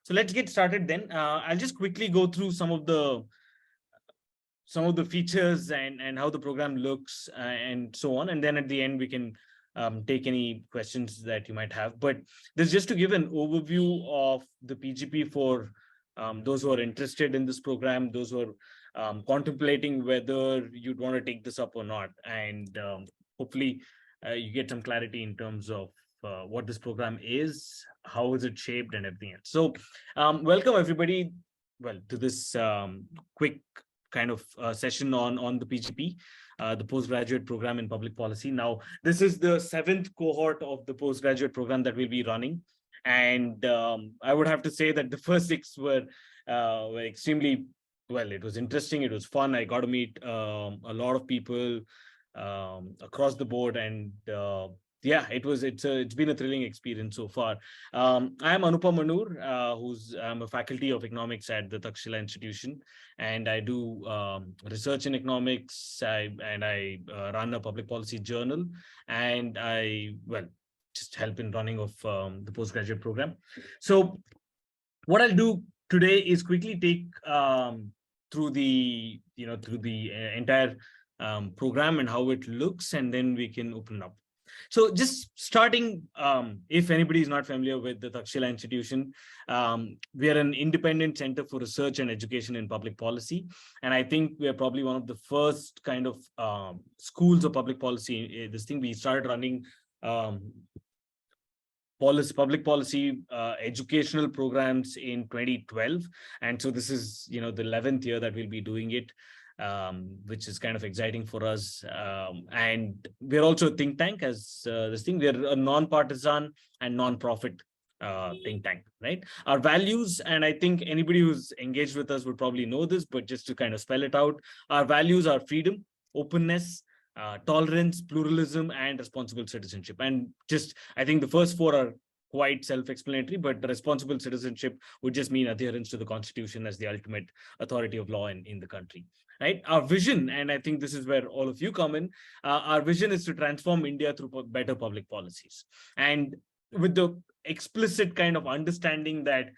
So let's get started then. I'll just quickly go through some of the features and how the program looks and so on. And then at the end, we can take any questions that you might have. But this is just to give an overview of the PGP for those who are interested in this program, those who are contemplating whether you'd want to take this up or not. And hopefully you get some clarity in terms of what this program is, how is it shaped, and everything else. So welcome everybody, to this quick kind of session on the PGP, the postgraduate program in public policy. Now, this is the 7th cohort of the postgraduate program that we'll be running. And I would have to say that the first 6 were extremely, it was interesting. It was fun. I got to meet a lot of people across the board. And yeah, it's been a thrilling experience so far. I am Anupam Manur, I'm a faculty of economics at the Takshashila institution, and I do research in economics. I run a public policy journal, and I just help in running of the postgraduate program. So what I'll do today is quickly take through the entire program and how it looks, and then we can open up. So just starting, if anybody is not familiar with the Takshashila institution, we are an independent center for research and education in public policy. And I think we are probably one of the first kind of schools of public policy. This thing we started running public policy educational programs in 2012. And so this is, the 11th year that we'll be doing it. Which is kind of exciting for us. And we're also a think tank as this thing. We're a non-partisan and non-profit think tank, right? Our values, and I think anybody who's engaged with us would probably know this, but just to kind of spell it out, our values are freedom, openness, tolerance, pluralism, and responsible citizenship. And just, I think the first 4 are quite self-explanatory, but the responsible citizenship would just mean adherence to the Constitution as the ultimate authority of law in the country. Right? Our vision, and I think this is where all of you come in, our vision is to transform India through better public policies. And with the explicit kind of understanding that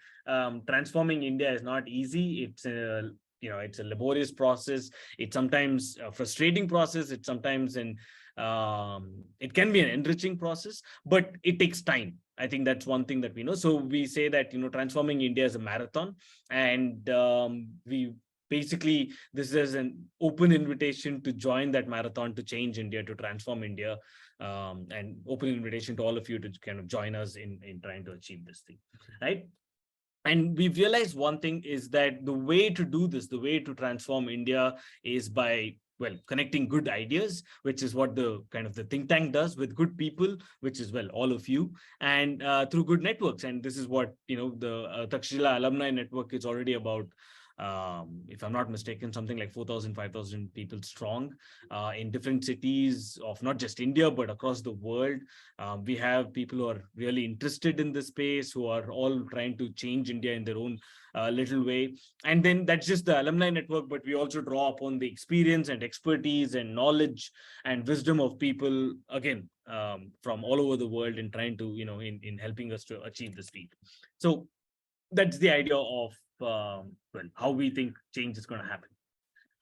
transforming India is not easy. It's a laborious process. It's sometimes a frustrating process. It's sometimes it can be an enriching process, but it takes time. I think that's one thing that we know. So we say that, transforming India is a marathon, and basically, this is an open invitation to join that marathon, to change India, to transform India, and open invitation to all of you to kind of join us in trying to achieve this thing, right? And we've realized one thing is that the way to do this, the way to transform India is by, connecting good ideas, which is what the think tank does, with good people, which is, all of you, and through good networks. And this is what, the Takshashila alumni network is already about. If I'm not mistaken, something like 4,000, 5,000 people strong in different cities of not just India, but across the world. We have people who are really interested in this space, who are all trying to change India in their own little way. And then that's just the alumni network, but we also draw upon the experience and expertise and knowledge and wisdom of people, again, from all over the world, in trying to, in helping us to achieve this feat. So that's the idea of how we think change is going to happen.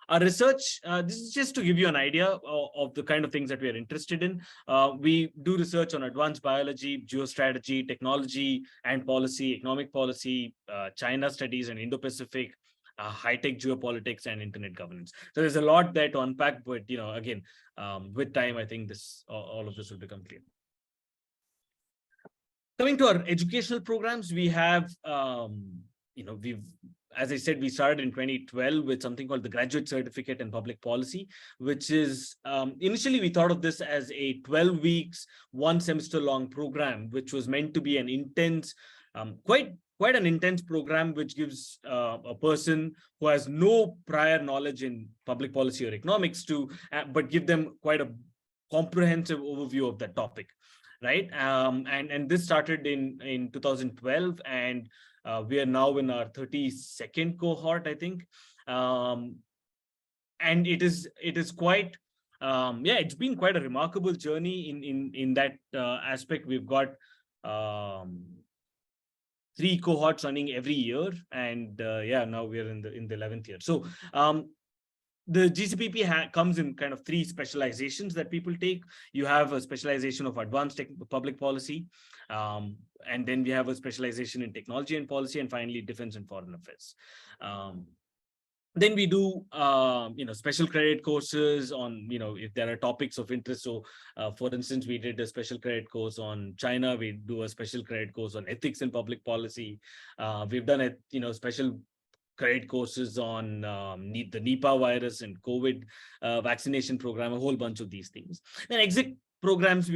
Our research, this is just to give you an idea of the kind of things that we are interested in. We do research on advanced biology, geostrategy, technology and policy, economic policy, China studies and Indo-Pacific, high-tech geopolitics, and internet governance. So there's a lot there to unpack, but again, with time, I think all of this will become clear. Coming to our educational programs, we have as I said, we started in 2012 with something called the Graduate Certificate in Public Policy, which is, initially we thought of this as a 12 weeks, 1 semester long program, which was meant to be an intense, quite an intense program, which gives a person who has no prior knowledge in public policy or economics but give them quite a comprehensive overview of that topic. Right. And this started in 2012, and we are now in our 32nd cohort, I think. And it is quite, it's been quite a remarkable journey in that aspect. We've got 3 cohorts running every year, and now we're in the 11th year. So the GCPP comes in kind of 3 specializations that people take. You have a specialization of advanced public policy, and then we have a specialization in technology and policy, and finally defense and foreign affairs. Then we do special credit courses on, if there are topics of interest. So for instance, we did a special credit course on China. We do a special credit course on ethics in public policy. We've done special credit courses on the Nipah virus and COVID vaccination program, a whole bunch of these things. Then exit programs,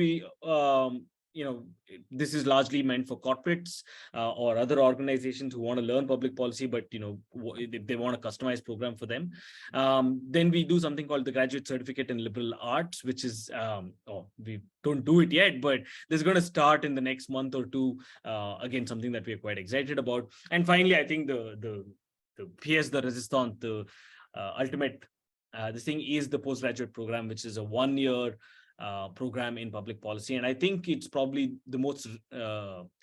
this is largely meant for corporates or other organizations who want to learn public policy, but if they want a customized program for them. Then we do something called the Graduate Certificate in Liberal Arts, which is we don't do it yet, but this is going to start in the next month or two. Again, something that we're quite excited about. And finally, I think the pièce de résistance, the ultimate this thing is the postgraduate program, which is a 1-year program in public policy. And I think it's probably the most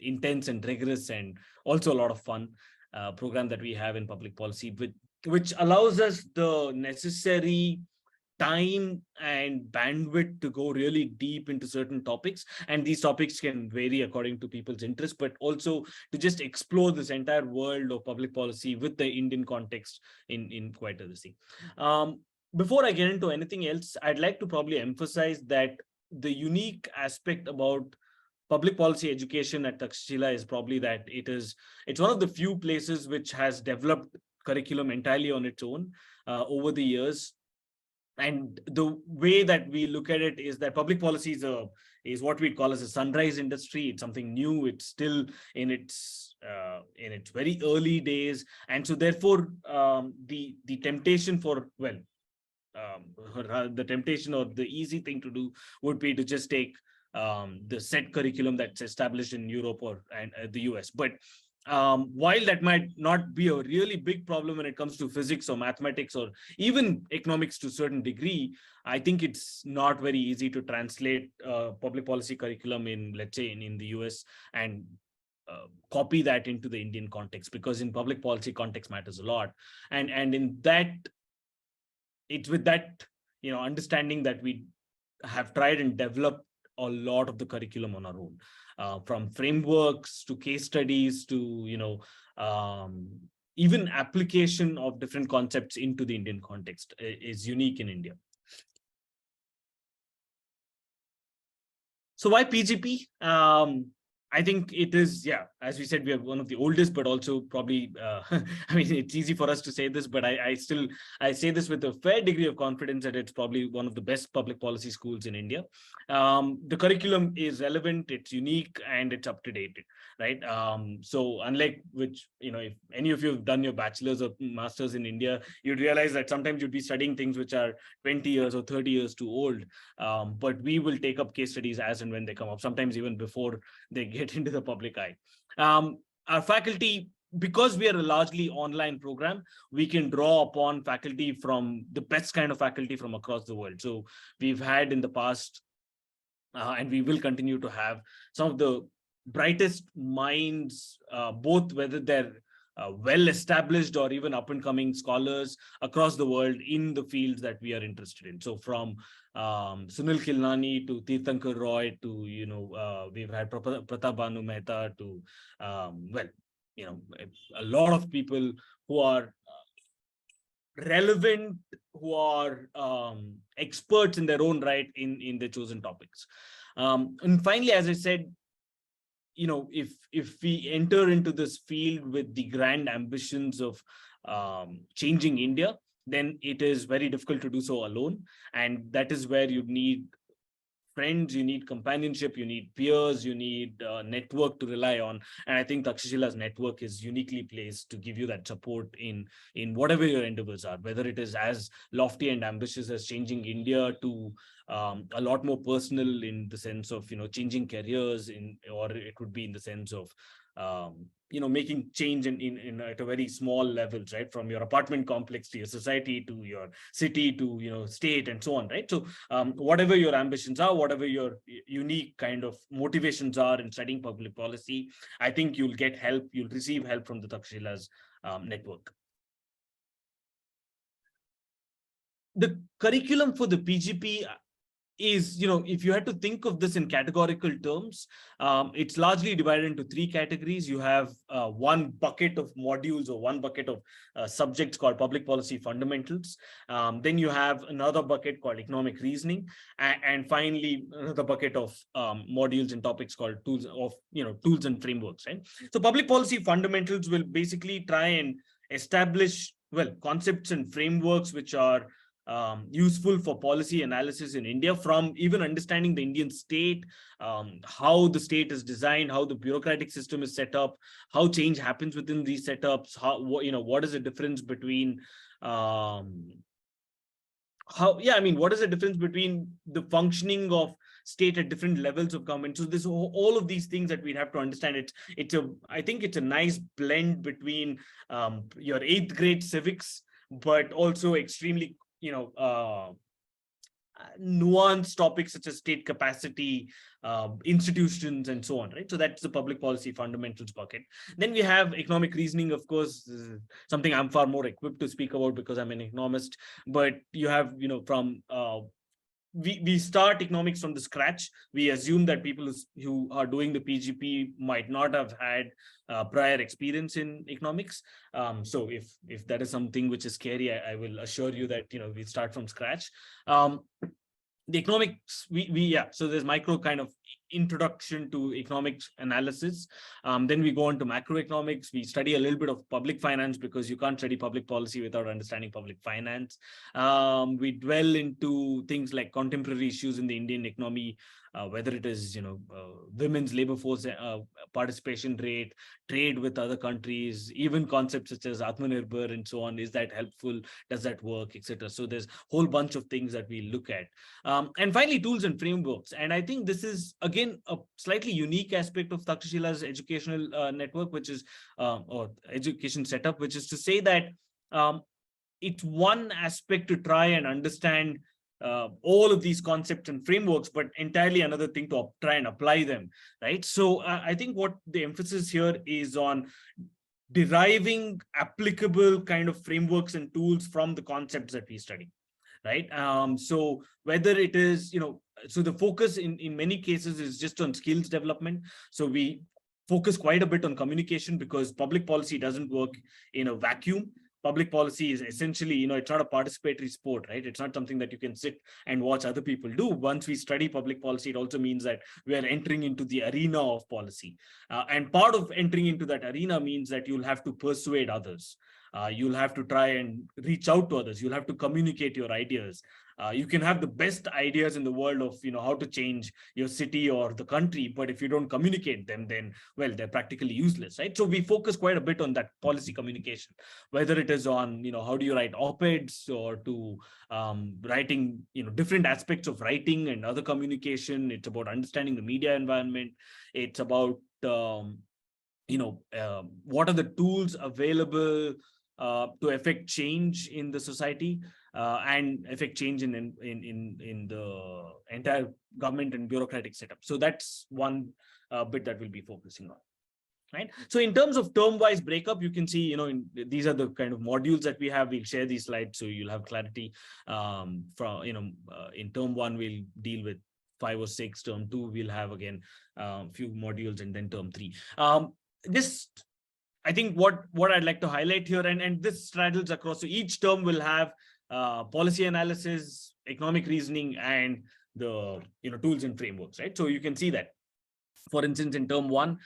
intense and rigorous and also a lot of fun program that we have in public policy, which allows us the necessary time and bandwidth to go really deep into certain topics. And these topics can vary according to people's interest, but also to just explore this entire world of public policy with the Indian context in quite a thing. Before I get into anything else, I'd like to probably emphasize that the unique aspect about public policy education at Takshashila is probably that it's one of the few places which has developed curriculum entirely on its own over the years. And the way that we look at it is that public policy is what we call as a sunrise industry. It's something new. It's still in its very early days, and so therefore the temptation the temptation or the easy thing to do would be to just take the set curriculum that's established in Europe and the US. But while that might not be a really big problem when it comes to physics or mathematics or even economics to a certain degree, I think it's not very easy to translate public policy curriculum in, let's say, in the US and copy that into the Indian context, because in public policy, context matters a lot. And in that, it's with that understanding that we have tried and developed a lot of the curriculum on our own. From frameworks to case studies to, even application of different concepts into the Indian context is unique in India. So why PGP? I think it is, as we said, we are one of the oldest, but also probably, I mean, it's easy for us to say this, but I say this with a fair degree of confidence that it's probably one of the best public policy schools in India. The curriculum is relevant, it's unique, and it's up to date, right? So unlike if any of you have done your bachelor's or master's in India, you'd realize that sometimes you'd be studying things which are 20 years or 30 years too old. But we will take up case studies as and when they come up, sometimes even before they get into the public eye. Our faculty, because we are a largely online program, we can draw upon faculty from the best kind of faculty from across the world. So we've had in the past, and we will continue to have some of the brightest minds, both whether they're well-established or even up-and-coming scholars across the world in the fields that we are interested in. So from Sunil Khilnani to Tirthankar Roy to, we've had Pratap Bhanu Mehta to, a lot of people who are relevant, who are experts in their own right in their chosen topics. And finally, as I said, if we enter into this field with the grand ambitions of changing India, then it is very difficult to do so alone. And that is where you need friends, you need companionship, you need peers, you need a network to rely on. And I think Takshashila's network is uniquely placed to give you that support in whatever your endeavors are, whether it is as lofty and ambitious as changing India to a lot more personal in the sense of, changing careers or it would be in the sense of making change in at a very small levels, right? From your apartment complex to your society to your city to state and so on, right? So whatever your ambitions are, whatever your unique kind of motivations are in studying public policy, I think you'll get help, you'll receive help from the Takshashila's network. The curriculum for the PGP is, if you had to think of this in categorical terms, it's largely divided into three categories. You have one bucket of modules or one bucket of subjects called public policy fundamentals. Then you have another bucket called economic reasoning, and finally another bucket of modules and topics called tools and frameworks, right? So public policy fundamentals will basically try and establish, concepts and frameworks which are useful for policy analysis in India, from even understanding the Indian state, how the state is designed, how the bureaucratic system is set up, how change happens within these setups, what is the difference between what is the difference between the functioning of state at different levels of government. So this all of these things that we'd have to understand. I think it's a nice blend between your 8th grade civics, but also extremely nuanced topics such as state capacity, institutions, and so on, right? So that's the public policy fundamentals bucket. Then we have economic reasoning, of course, something I'm far more equipped to speak about because I'm an economist. But you have, from we start economics from the scratch. We assume that people who are doing the PGP might not have had prior experience in economics. So if that is something which is scary, I will assure you that we start from scratch. The economics, so there's micro kind of introduction to economics analysis. Then we go on to macroeconomics. We study a little bit of public finance because you can't study public policy without understanding public finance. We dwell into things like contemporary issues in the Indian economy, whether it is women's labor force participation rate, trade with other countries, even concepts such as Atmanirbhar and so on. Is that helpful? Does that work, etc.? So there's a whole bunch of things that we look at. And finally, tools and frameworks. And I think this is, again, a slightly unique aspect of Takshashila's educational network, which is, or education setup, which is to say that it's one aspect to try and understand all of these concepts and frameworks, but entirely another thing to try and apply them, right? So I think what the emphasis here is on deriving applicable kind of frameworks and tools from the concepts that we study, right? So whether it is, so the focus in many cases is just on skills development. So we focus quite a bit on communication because public policy doesn't work in a vacuum. Public policy is essentially, it's not a participatory sport, right? It's not something that you can sit and watch other people do. Once we study public policy, it also means that we are entering into the arena of policy. And part of entering into that arena means that you'll have to persuade others. You'll have to try and reach out to others. You'll have to communicate your ideas. You can have the best ideas in the world of how to change your city or the country, but if you don't communicate them, then they're practically useless, right? So we focus quite a bit on that policy communication, whether it is on how do you write op-eds, or to writing different aspects of writing and other communication. It's about understanding the media environment. It's about what are the tools available to affect change in the society and affect change in the entire government and bureaucratic setup. So that's one bit that we'll be focusing on. Right. So in terms of term-wise breakup, you can see, these are the kind of modules that we have. We'll share these slides so you'll have clarity. In term 1, we'll deal with 5 or 6. Term 2, we'll have again a few modules, and then term 3. I think what I'd like to highlight here, and this straddles across. So each term will have policy analysis, economic reasoning, and the tools and frameworks, right? So you can see that. For instance, in term 1,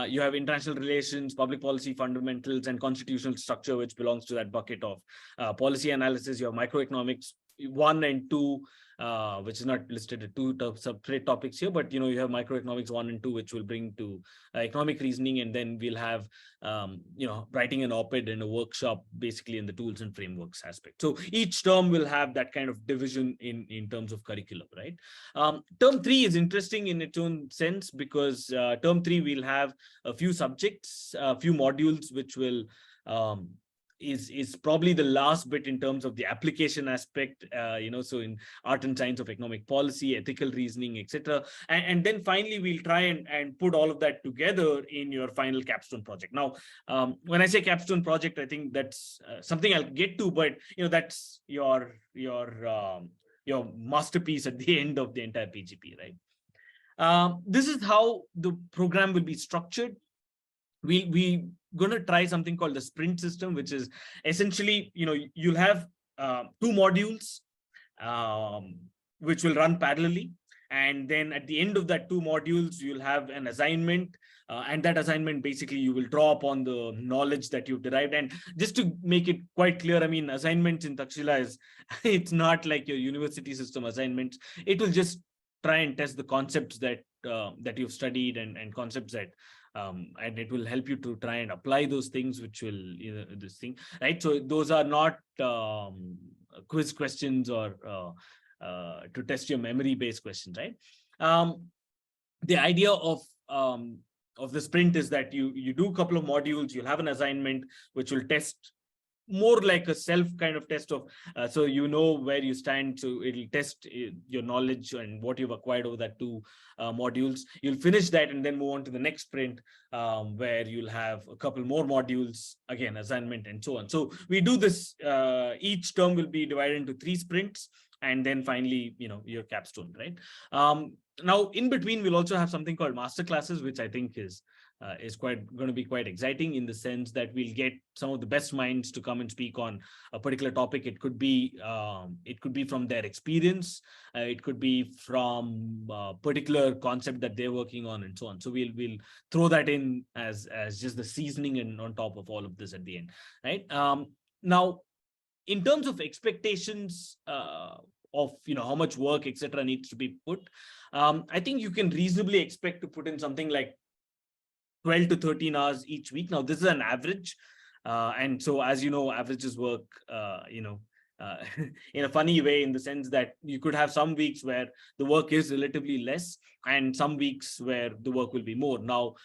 you have international relations, public policy fundamentals, and constitutional structure, which belongs to that bucket of policy analysis. You have microeconomics 1 and 2, which is not listed at two separate topics here, but you have microeconomics 1 and 2, which will bring to economic reasoning, and then we'll have writing an op-ed and a workshop basically in the tools and frameworks aspect. So each term will have that kind of division in terms of curriculum, right? Term 3 is interesting in its own sense, because term 3 we'll have a few subjects, a few modules, which will is probably the last bit in terms of the application aspect, so in art and science of economic policy, ethical reasoning, etc. And then finally, we'll try and put all of that together in your final capstone project. Now, when I say capstone project, I think that's something I'll get to, but that's your masterpiece at the end of the entire PGP, right? This is how the program will be structured. We going to try something called the sprint system, which is essentially, you'll have 2 modules which will run parallelly. And then at the end of that 2 modules, you'll have an assignment. And that assignment, basically, you will draw upon the knowledge that you've derived. And just to make it quite clear, I mean, assignments in Takshashila it's not like your university system assignments. It will just try and test the concepts that you've studied and concepts that and it will help you to try and apply those things, which will this thing, right? So those are not quiz questions or to test your memory based questions, right? The idea of the sprint is that you do a couple of modules, you'll have an assignment which will test more like a self kind of test of, so where you stand. So it'll test your knowledge and what you've acquired over that 2 modules. You'll finish that and then move on to the next sprint, where you'll have a couple more modules, again, assignment and so on. So we do this, each term will be divided into 3 sprints, and then finally, your capstone, right? Now, in between, we'll also have something called master classes, which I think is going to be quite exciting, in the sense that we'll get some of the best minds to come and speak on a particular topic. It could be from their experience, it could be from a particular concept that they're working on, and so on. So we'll throw that in as just the seasoning and on top of all of this at the end, right? Now, in terms of expectations of how much work, etc., needs to be put, I think you can reasonably expect to put in something like 12 to 13 hours each week. Now, this is an average. And so, as you know, averages work, in a funny way, in the sense that you could have some weeks where the work is relatively less and some weeks where the work will be more. Now,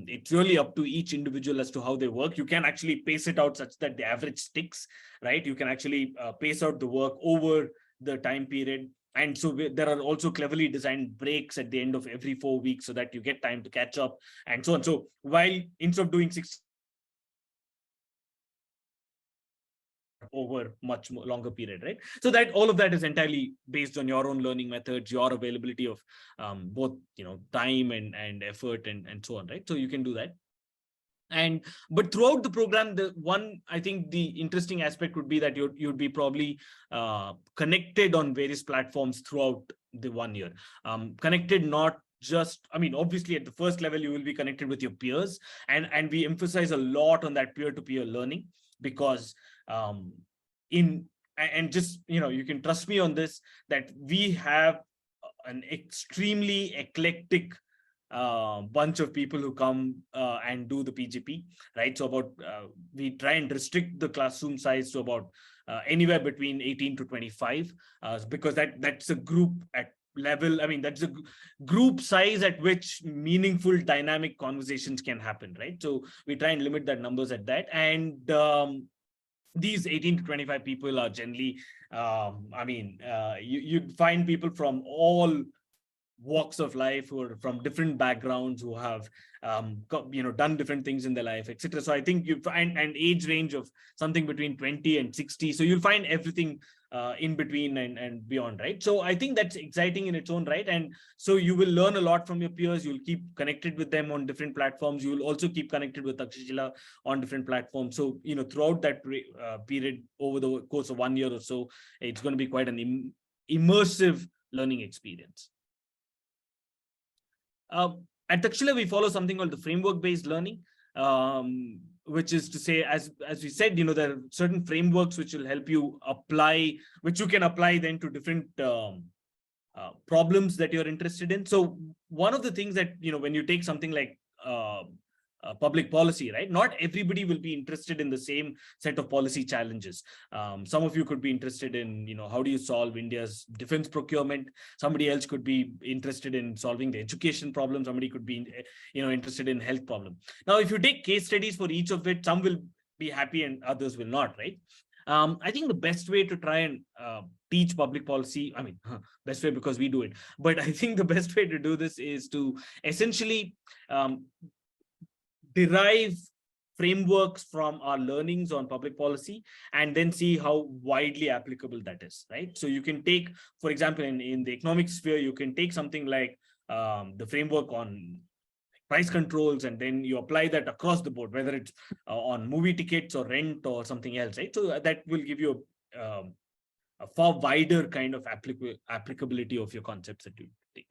it's really up to each individual as to how they work. You can actually pace it out such that the average sticks, right? You can actually pace out the work over the time period. And so there are also cleverly designed breaks at the end of every 4 weeks, so that you get time to catch up and so on. So while instead of doing 6 over much more longer period, right? So that all of that is entirely based on your own learning methods, your availability of both time and effort and so on, right? So you can do that. But throughout the program, I think the interesting aspect would be that you'd be probably connected on various platforms throughout the 1 year. Connected not just, obviously at the first level, you will be connected with your peers, and we emphasize a lot on that peer-to-peer learning, because just, you can trust me on this, that we have an extremely eclectic bunch of people who come and do the PGP, right? So we try and restrict the classroom size to about anywhere between 18 to 25, because that's a group at level. That's a group size at which meaningful dynamic conversations can happen, right? So we try and limit that numbers at that. And these 18 to 25 people are generally, you'd find people from all walks of life, who are from different backgrounds, who have done different things in their life, etc. So I think you find an age range of something between 20 and 60. So you'll find everything in between and beyond, right? So I think that's exciting in its own right. And so you will learn a lot from your peers. You'll keep connected with them on different platforms. You will also keep connected with Takshashila on different platforms. So throughout that period, over the course of 1 year or so, it's going to be quite an immersive learning experience. At Takshashila, we follow something called the framework-based learning, which is to say, as we said, there are certain frameworks which will help you apply, which you can apply then to different problems that you're interested in. So one of the things that, when you take something like public policy, right? Not everybody will be interested in the same set of policy challenges. Some of you could be interested in, how do you solve India's defense procurement? Somebody else could be interested in solving the education problem. Somebody could be, interested in health problem. Now, if you take case studies for each of it, some will be happy and others will not, right? I think the best way to try and teach public policy, best way because we do it, but I think the best way to do this is to essentially derive frameworks from our learnings on public policy and then see how widely applicable that is, right? So you can take, for example, in the economic sphere, you can take something like the framework on price controls, and then you apply that across the board, whether it's on movie tickets or rent or something else, right? So that will give you a far wider kind of applicability of your concepts that you take.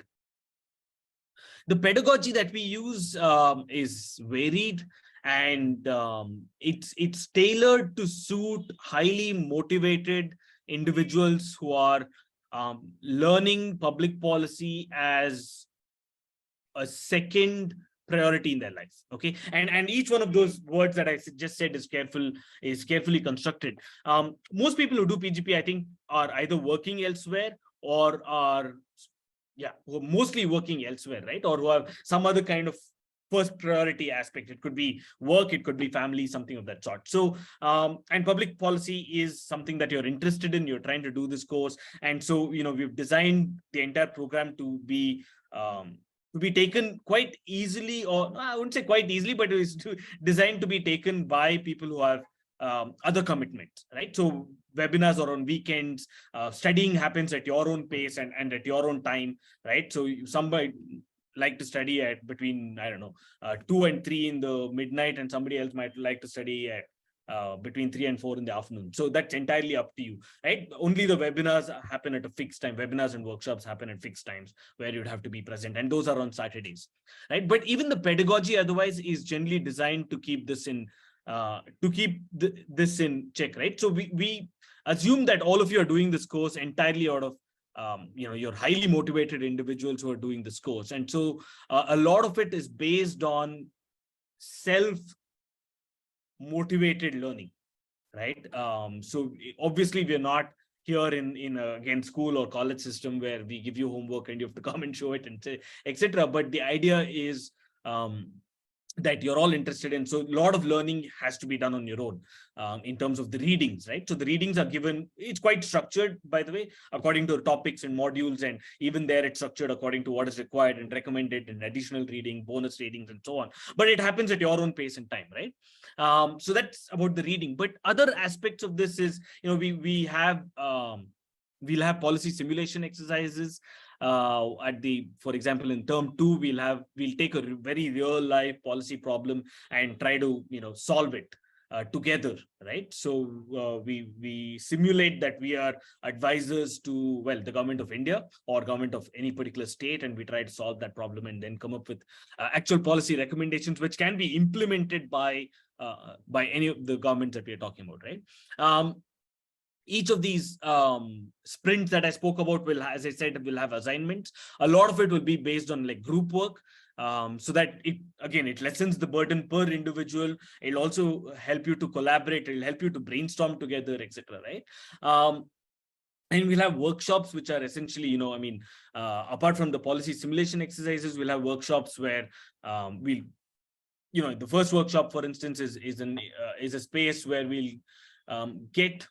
The pedagogy that we use is varied, and it's tailored to suit highly motivated individuals who are learning public policy as a second priority in their life. Okay, and each one of those words that I just said is carefully constructed. Most people who do PGP, I think, are either working elsewhere or are who are mostly working elsewhere, right? Or who have some other kind of first priority aspect. It could be work, it could be family, something of that sort. So and public policy is something that you're interested in, you're trying to do this course, and so we've designed the entire program to be taken quite easily, or I wouldn't say quite easily, but it is designed to be taken by people who have other commitments, right? So webinars are on weekends, studying happens at your own pace and at your own time, right? So somebody like to study at between, I don't know, 2 and 3 in the midnight, and somebody else might like to study at between 3 and 4 in the afternoon. So that's entirely up to you, right? Only the webinars happen at a fixed time. Webinars and workshops happen at fixed times where you'd have to be present, and those are on Saturdays, right? But even the pedagogy otherwise is generally designed to keep this in this in check, right? So we assume that all of you are doing this course entirely out of you're highly motivated individuals who are doing this course, and so a lot of it is based on self-motivated learning, right? So obviously we're not here in again school or college system where we give you homework and you have to come and show it and say etc. But the idea is that you're all interested in. So a lot of learning has to be done on your own in terms of the readings, right? So the readings are given, it's quite structured, by the way, according to topics and modules, and even there it's structured according to what is required and recommended, and additional reading, bonus readings, and so on. But it happens at your own pace and time, right? So that's about the reading. But other aspects of this is, we'll have policy simulation exercises. For example, in term 2, we'll take a very real life policy problem and try to solve it together, right? So we simulate that we are advisors to the government of India or government of any particular state, and we try to solve that problem and then come up with actual policy recommendations which can be implemented by any of the governments that we are talking about, right? Each of these sprints that I spoke about will, as I said, will have assignments. A lot of it will be based on group work, so that it lessens the burden per individual. It'll also help you to collaborate. It'll help you to brainstorm together, etc. Right? And we'll have workshops, which are essentially, apart from the policy simulation exercises, we'll have workshops where we'll, the first workshop, for instance, is a space where we'll get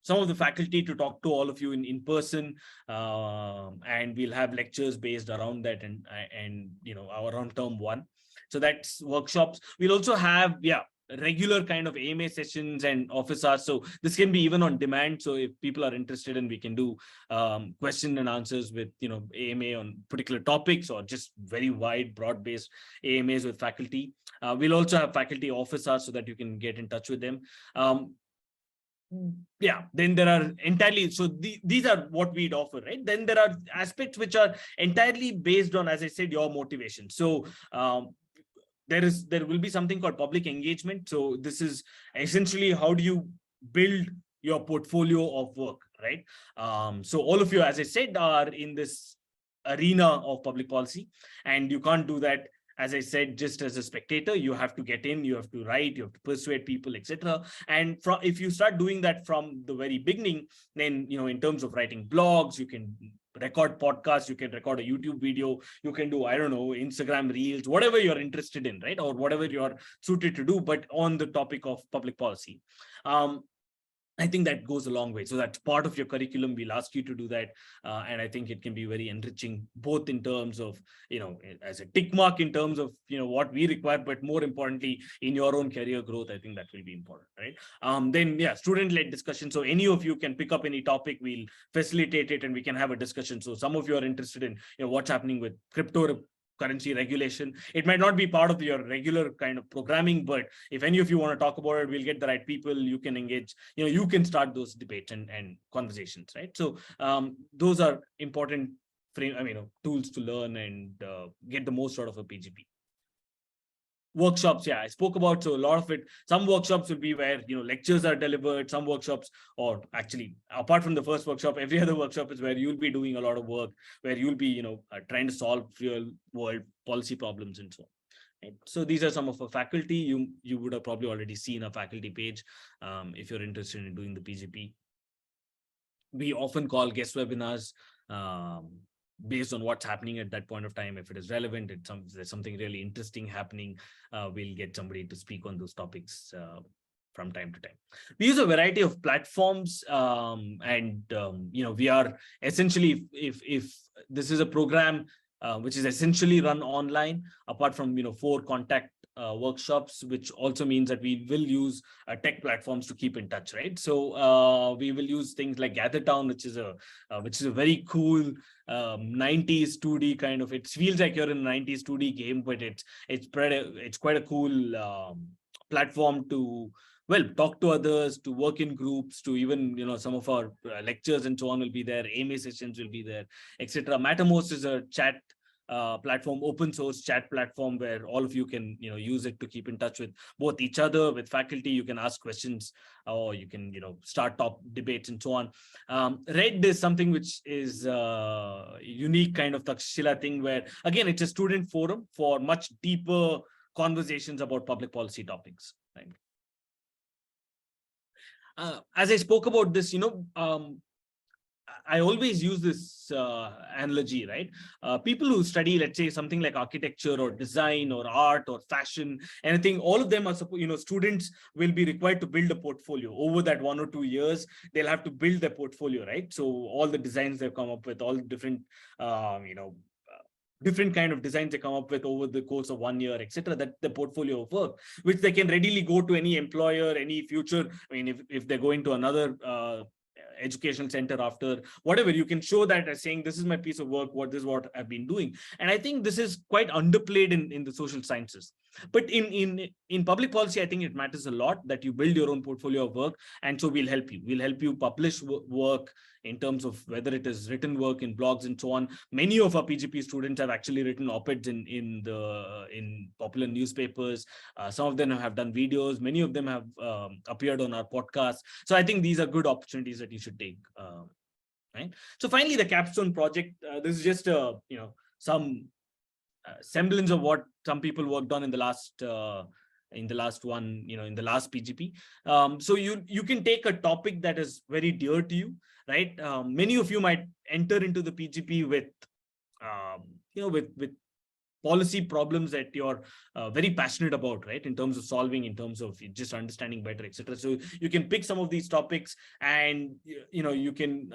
some of the faculty to talk to all of you in person, and we'll have lectures based around that and around term 1. So that's workshops. We'll also have regular kind of AMA sessions and office hours. So this can be even on demand. So if people are interested, and we can do question and answers with AMA on particular topics, or just very wide, broad-based AMAs with faculty. We'll also have faculty office hours so that you can get in touch with them. Then there are entirely, so these are what we'd offer, right? Then there are aspects which are entirely based on, as I said, your motivation. So there will be something called public engagement. So this is essentially, how do you build your portfolio of work, right? So all of you, as I said, are in this arena of public policy, and you can't do that, as I said, just as a spectator. You have to get in, you have to write, you have to persuade people, etc. And if you start doing that from the very beginning, then, in terms of writing blogs, you can record podcasts, you can record a YouTube video, you can do, I don't know, Instagram reels, whatever you're interested in, right? Or whatever you're suited to do, but on the topic of public policy. I think that goes a long way. So that's part of your curriculum. We'll ask you to do that. And I think it can be very enriching, both in terms of, as a tick mark in terms of, what we require, but more importantly, in your own career growth. I think that will be important, right? Then, yeah, student-led discussion. So any of you can pick up any topic, we'll facilitate it and we can have a discussion. So some of you are interested in, what's happening with cryptocurrency regulation. It might not be part of your regular kind of programming, but if any of you want to talk about it, we'll get the right people. You can engage, you can start those debates and conversations, right? So those are important tools to learn and get the most out of a PGP. Workshops, yeah, I spoke about. So a lot of it, some workshops will be where, lectures are delivered. Some workshops, or actually, apart from the first workshop, every other workshop is where you'll be doing a lot of work, where you'll be, trying to solve real world policy problems and so on. Right? So these are some of our faculty. You would have probably already seen a faculty page if you're interested in doing the PGP. We often call guest webinars based on what's happening at that point of time. If it is relevant, there's something really interesting happening, we'll get somebody to speak on those topics from time to time. We use a variety of platforms, and we are essentially, if this is a program which is essentially run online, apart from 4 contact workshops, which also means that we will use tech platforms to keep in touch, right? So we will use things like GatherTown, which is a very cool 90s 2D kind of. It feels like you're in a 90s 2D game, but it's quite a cool platform to talk to others, to work in groups, to even some of our lectures and so on will be there. AMA sessions will be there, etc. Mattermost is a chat platform, open source chat platform, where all of you can use it to keep in touch with both each other, with faculty. You can ask questions, or you can start top debates and so on. Red is something which is unique kind of Takshashila thing, where again it's a student forum for much deeper conversations about public policy topics, right? As I spoke about this, I always use this analogy, right? People who study, let's say, something like architecture or design or art or fashion, anything, all of them are, students will be required to build a portfolio over that 1 or 2 years. They'll have to build their portfolio, right? So all the designs they've come up with, all the different, different kind of designs they come up with over the course of 1 year, etc. That the portfolio of work, which they can readily go to any employer, any future. I mean, if they're going to another educational center after, whatever, you can show that as saying, this is my piece of work, this is what I've been doing. And I think this is quite underplayed in the social sciences. But in public policy, I think it matters a lot that you build your own portfolio of work. And so we'll help you publish work in terms of whether it is written work in blogs and so on. Many of our PGP students have actually written op-eds in popular newspapers. Some of them have done videos. Many of them have appeared on our podcast. So I think these are good opportunities that you should take. Right. So finally, the CAPSTONE project. This is just some semblance of what some people worked on in the last one, in the last PGP. So you can take a topic that is very dear to you, right? Many of you might enter into the PGP with with policy problems that you're very passionate about, right? In terms of solving, in terms of just understanding better, etc. So you can pick some of these topics and you can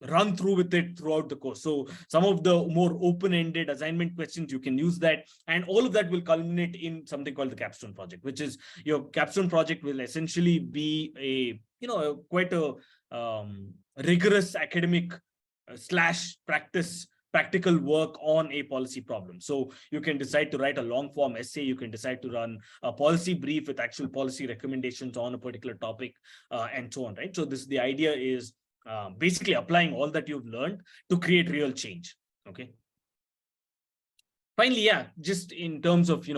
run through with it throughout the course. So some of the more open-ended assignment questions, you can use that, and all of that will culminate in something called the CAPSTONE project, which is your CAPSTONE project will essentially be a quite a rigorous academic / practical work on a policy problem. So you can decide to write a long form essay, you can decide to run a policy brief with actual policy recommendations on a particular topic, and so on, right? So the idea is basically applying all that you've learned to create real change. Okay. Finally, yeah, just in terms of,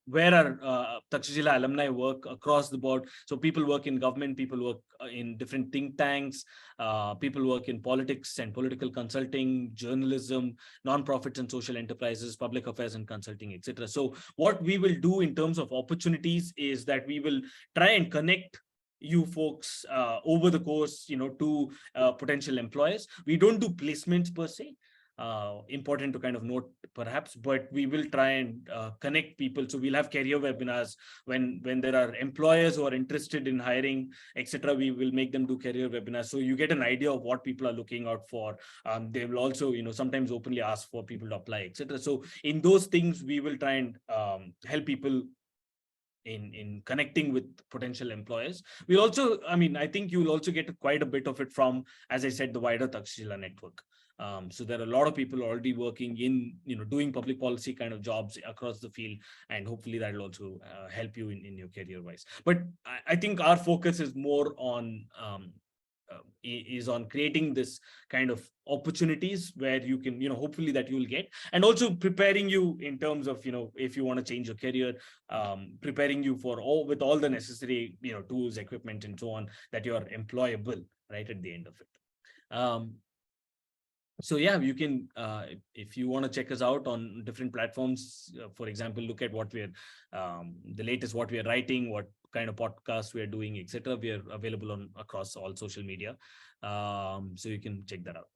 where our Takshashila alumni work across the board. So people work in government, people work in different think tanks, people work in politics and political consulting, journalism, non-profits and social enterprises, public affairs and consulting, etc. So what we will do in terms of opportunities is that we will try and connect you folks over the course, to potential employers. We don't do placements per se, important to kind of note perhaps, but we will try and connect people. So we'll have career webinars when there are employers who are interested in hiring, etc. We will make them do career webinars, so you get an idea of what people are looking out for. They will also, sometimes openly ask for people to apply, etc. So in those things, we will try and help people in connecting with potential employers. We'll also, I think you'll also get quite a bit of it from, as I said, the wider Takshashila network. So there are a lot of people already working in, doing public policy kind of jobs across the field, and hopefully that will also help you in your career wise. But I think our focus is more on is on creating this kind of opportunities where you can, hopefully that you'll get, and also preparing you in terms of, if you want to change your career, preparing you for with all the necessary, tools, equipment, and so on, that you are employable right at the end of it. So yeah, you can, if you want to check us out on different platforms, for example, look at what we're, the latest, what we are writing, what kind of podcasts we are doing, etc. We are available on across all social media. So you can check that out.